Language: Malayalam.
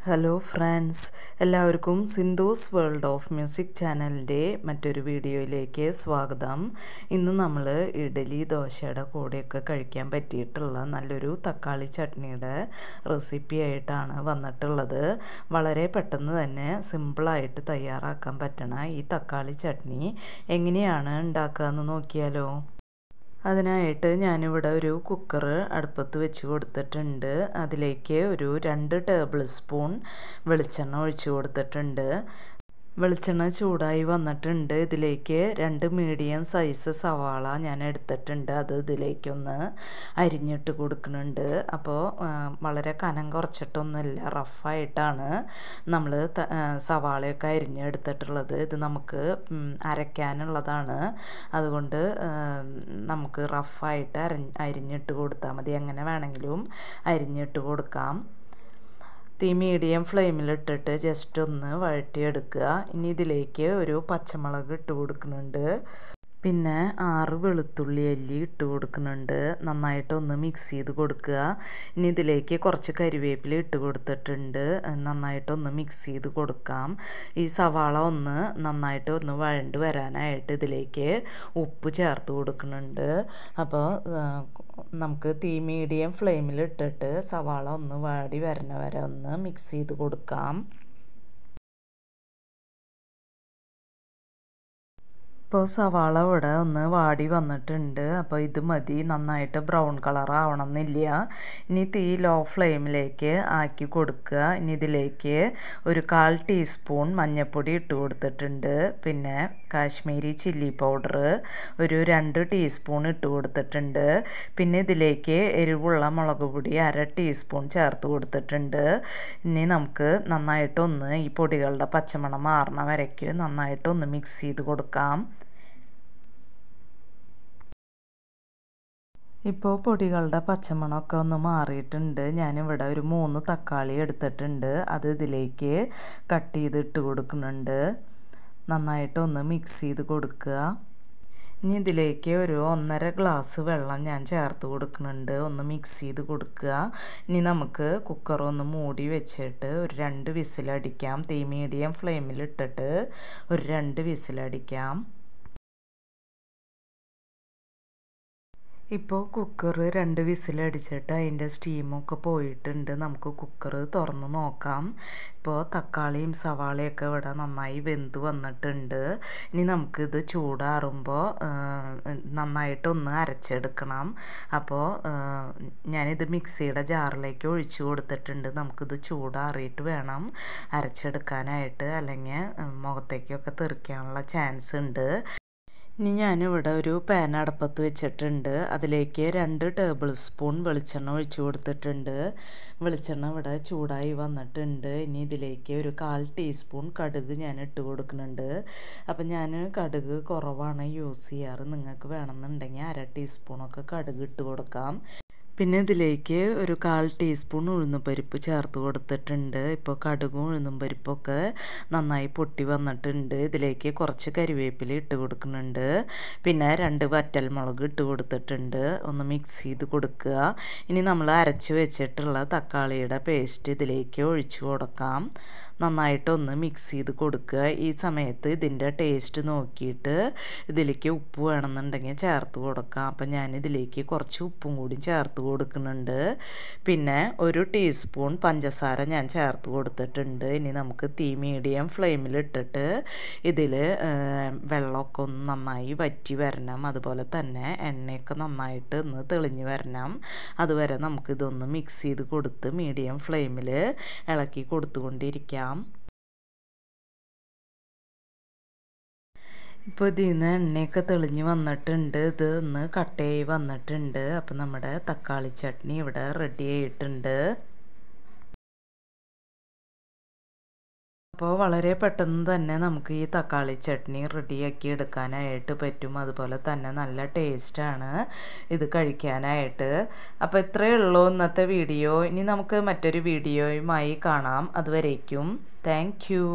ഹലോ ഫ്രണ്ട്സ്, എല്ലാവർക്കും സിന്ധൂസ് വേൾഡ് ഓഫ് മ്യൂസിക് ചാനലിൻ്റെ മറ്റൊരു വീഡിയോയിലേക്ക് സ്വാഗതം. ഇന്ന് നമ്മൾ ഇഡലി ദോശയുടെ കൂടെയൊക്കെ കഴിക്കാൻ പറ്റിയിട്ടുള്ള നല്ലൊരു തക്കാളി ചട്നിയുടെ റെസിപ്പി ആയിട്ടാണ് വന്നിട്ടുള്ളത്. വളരെ പെട്ടെന്ന് തന്നെ സിമ്പിളായിട്ട് തയ്യാറാക്കാൻ പറ്റണ ഈ തക്കാളി ചട്നി എങ്ങനെയാണ് ഉണ്ടാക്കുക എന്ന് നോക്കിയാലോ. അതിനായിട്ട് ഞാനിവിടെ ഒരു കുക്കർ അടുപ്പത്ത് വെച്ച് കൊടുത്തിട്ടുണ്ട്. അതിലേക്ക് ഒരു 2 ടേബിൾ സ്പൂൺ വെളിച്ചെണ്ണ ഒഴിച്ചു കൊടുത്തിട്ടുണ്ട്. വെളിച്ചെണ്ണ ചൂടായി വന്നിട്ടുണ്ട്. ഇതിലേക്ക് 2 മീഡിയം സൈസ് സവാള ഞാൻ എടുത്തിട്ടുണ്ട്. അത് ഇതിലേക്കൊന്ന് അരിഞ്ഞിട്ട് കൊടുക്കുന്നുണ്ട്. അപ്പോൾ വളരെ കനം കുറച്ചിട്ടൊന്നുമില്ല, റഫായിട്ടാണ് നമ്മൾ സവാളയൊക്കെ അരിഞ്ഞെടുത്തിട്ടുള്ളത്. ഇത് നമുക്ക് അരയ്ക്കാനുള്ളതാണ്. അതുകൊണ്ട് നമുക്ക് റഫായിട്ട് അരിഞ്ഞിട്ട് കൊടുത്താൽ മതി. എങ്ങനെ വേണമെങ്കിലും അരിഞ്ഞിട്ട് കൊടുക്കാം. തീ മീഡിയം ഫ്ലെയിമിലിട്ടിട്ട് ജസ്റ്റ് ഒന്ന് വഴറ്റിയെടുക്കുക. ഇനി ഇതിലേക്ക് ഒരു പച്ചമുളക് ഇട്ട് കൊടുക്കുന്നുണ്ട്. പിന്നെ 6 വെളുത്തുള്ളി അല്ലി ഇട്ട് കൊടുക്കുന്നുണ്ട്. നന്നായിട്ടൊന്ന് മിക്സ് ചെയ്ത് കൊടുക്കുക. ഇനി ഇതിലേക്ക് കുറച്ച് കരിവേപ്പില ഇട്ട് കൊടുത്തിട്ടുണ്ട്. നന്നായിട്ടൊന്ന് മിക്സ് ചെയ്ത് കൊടുക്കാം. ഈ സവാള ഒന്ന് നന്നായിട്ട് ഒന്ന് വഴണ്ട് വരാനായിട്ട് ഇതിലേക്ക് ഉപ്പ് ചേർത്ത് കൊടുക്കുന്നുണ്ട്. അപ്പോൾ നമുക്ക് തീ മീഡിയം ഫ്ലെയിമിലിട്ടിട്ട് സവാള ഒന്ന് വാടി വരണ വരെ ഒന്ന് മിക്സ് ചെയ്ത് കൊടുക്കാം. ഇപ്പോൾ സവാള ഇവിടെ ഒന്ന് വാടി വന്നിട്ടുണ്ട്. അപ്പോൾ ഇത് മതി, നന്നായിട്ട് ബ്രൗൺ കളർ ആവണമെന്നില്ല. ഇനി തീ ലോ ഫ്ലെയിമിലേക്ക് ആക്കി കൊടുക്കുക. ഇനി ഇതിലേക്ക് ഒരു 1/4 ടീസ്പൂൺ മഞ്ഞൾപ്പൊടി ഇട്ട് കൊടുത്തിട്ടുണ്ട്. പിന്നെ കാശ്മീരി ചില്ലി പൗഡർ ഒരു 2 ടീസ്പൂൺ ഇട്ട് കൊടുത്തിട്ടുണ്ട്. പിന്നെ ഇതിലേക്ക് എരിവുള്ള മുളക് പൊടി 1/2 ടീസ്പൂൺ ചേർത്ത് കൊടുത്തിട്ടുണ്ട്. ഇനി നമുക്ക് നന്നായിട്ടൊന്ന് ഈ പൊടികളുടെ പച്ചമണം മാറണ വരയ്ക്ക് നന്നായിട്ടൊന്ന് മിക്സ് ചെയ്ത് കൊടുക്കാം. ഇപ്പോൾ പൊടികളുടെ പച്ചമണമൊക്കെ ഒന്ന് മാറിയിട്ടുണ്ട്. ഞാനിവിടെ ഒരു 3 തക്കാളി എടുത്തിട്ടുണ്ട്. അത് ഇതിലേക്ക് കട്ട് ചെയ്തിട്ട് കൊടുക്കുന്നുണ്ട്. നന്നായിട്ടൊന്ന് മിക്സ് ചെയ്ത് കൊടുക്കുക. ഇനി ഇതിലേക്ക് ഒരു 1.5 ഗ്ലാസ് വെള്ളം ഞാൻ ചേർത്ത് കൊടുക്കുന്നുണ്ട്. ഒന്ന് മിക്സ് ചെയ്ത് കൊടുക്കുക. ഇനി നമുക്ക് കുക്കർ ഒന്ന് മൂടി വെച്ചിട്ട് ഒരു 2 വിസിലടിക്കാം. തീ മീഡിയം ഫ്ലെയിമിലിട്ടിട്ട് ഒരു 2 വിസിലടിക്കാം. ഇപ്പോൾ കുക്കർ 2 വിസിലടിച്ചിട്ട് അതിൻ്റെ സ്റ്റീമൊക്കെ പോയിട്ടുണ്ട്. നമുക്ക് കുക്കർ തുറന്ന് നോക്കാം. ഇപ്പോൾ തക്കാളിയും സവാളയൊക്കെ ഇവിടെ നന്നായി വെന്ത് വന്നിട്ടുണ്ട്. ഇനി നമുക്കിത് ചൂടാറുമ്പോൾ നന്നായിട്ടൊന്ന് അരച്ചെടുക്കണം. അപ്പോൾ ഞാനിത് മിക്സിയുടെ ജാറിലേക്ക് ഒഴിച്ചു കൊടുത്തിട്ടുണ്ട്. നമുക്കിത് ചൂടാറിയിട്ട് വേണം അരച്ചെടുക്കാനായിട്ട്, അല്ലെങ്കിൽ മുഖത്തേക്കൊക്കെ തെറിക്കാനുള്ള ചാൻസ് ഉണ്ട്. ഇനി ഞാനിവിടെ ഒരു പാൻ അടുപ്പത്ത് വെച്ചിട്ടുണ്ട്. അതിലേക്ക് 2 ടേബിൾ സ്പൂൺ വെളിച്ചെണ്ണ ഒഴിച്ചു കൊടുത്തിട്ടുണ്ട്. വെളിച്ചെണ്ണ ഇവിടെ ചൂടായി വന്നിട്ടുണ്ട്. ഇനി ഇതിലേക്ക് ഒരു 1/4 ടീസ്പൂൺ കടുക് ഞാൻ ഇട്ട് കൊടുക്കുന്നുണ്ട്. അപ്പം ഞാൻ കടുക് കുറവാണ് യൂസ് ചെയ്യാറ്. നിങ്ങൾക്ക് വേണമെന്നുണ്ടെങ്കിൽ 1/2 ടീസ്പൂണൊക്കെ കടുക് ഇട്ട് കൊടുക്കാം. പിന്നെ ഇതിലേക്ക് ഒരു 1/4 ടീസ്പൂൺ ഉഴുന്നുപരിപ്പ് ചേർത്ത് കൊടുത്തിട്ടുണ്ട്. ഇപ്പോൾ കടുകും ഉഴുന്നും പരിപ്പൊക്കെ നന്നായി പൊട്ടി വന്നിട്ടുണ്ട്. ഇതിലേക്ക് കുറച്ച് കരിവേപ്പില ഇട്ട് കൊടുക്കുന്നുണ്ട്. പിന്നെ 2 വറ്റൽമുളക് ഇട്ട് കൊടുത്തിട്ടുണ്ട്. ഒന്ന് മിക്സ് ചെയ്ത് കൊടുക്കുക. ഇനി നമ്മൾ അരച്ച് വെച്ചിട്ടുള്ള തക്കാളിയുടെ പേസ്റ്റ് ഇതിലേക്ക് ഒഴിച്ചു കൊടുക്കാം. നന്നായിട്ടൊന്ന് മിക്സ് ചെയ്ത് കൊടുക്കുക. ഈ സമയത്ത് ഇതിൻ്റെ ടേസ്റ്റ് നോക്കിയിട്ട് ഇതിലേക്ക് ഉപ്പ് വേണമെന്നുണ്ടെങ്കിൽ ചേർത്ത് കൊടുക്കാം. അപ്പം ഞാനിതിലേക്ക് കുറച്ച് ഉപ്പും കൂടി ചേർത്ത് കൊടുക്കുന്നുണ്ട്. പിന്നെ 1 ടീസ്പൂൺ പഞ്ചസാര ഞാൻ ചേർത്ത് കൊടുത്തിട്ടുണ്ട്. ഇനി നമുക്ക് തീ മീഡിയം ഫ്ലെയിമിലിട്ടിട്ട് ഇതിൽ വെള്ളമൊക്കെ ഒന്ന് നന്നായി വറ്റി വരണം. അതുപോലെ തന്നെ എണ്ണയൊക്കെ നന്നായിട്ട് ഒന്ന് തെളിഞ്ഞ് വരണം. അതുവരെ നമുക്കിതൊന്ന് മിക്സ് ചെയ്ത് കൊടുത്ത് മീഡിയം ഫ്ലെയിമിൽ ഇളക്കി കൊടുത്തുകൊണ്ടിരിക്കാം. ഇപ്പോൾ ഇതിൽ നിന്ന് എണ്ണയൊക്കെ തെളിഞ്ഞ് വന്നിട്ടുണ്ട്. ഇത് ഒന്ന് കട്ടയായി വന്നിട്ടുണ്ട്. അപ്പം നമ്മുടെ തക്കാളി ചട്നി ഇവിടെ റെഡി ആയിട്ടുണ്ട്. അപ്പോൾ വളരെ പെട്ടെന്ന് തന്നെ നമുക്ക് ഈ തക്കാളി ചട്നി റെഡിയാക്കി എടുക്കാനായിട്ട് പറ്റും. അതുപോലെ തന്നെ നല്ല ടേസ്റ്റാണ് ഇത് കഴിക്കാനായിട്ട്. അപ്പോൾ ഇത്രയേ ഉള്ളൂ ഇന്നത്തെ വീഡിയോ. ഇനി നമുക്ക് മറ്റൊരു വീഡിയോയുമായി കാണാം. അതുവരേക്കും താങ്ക് യു.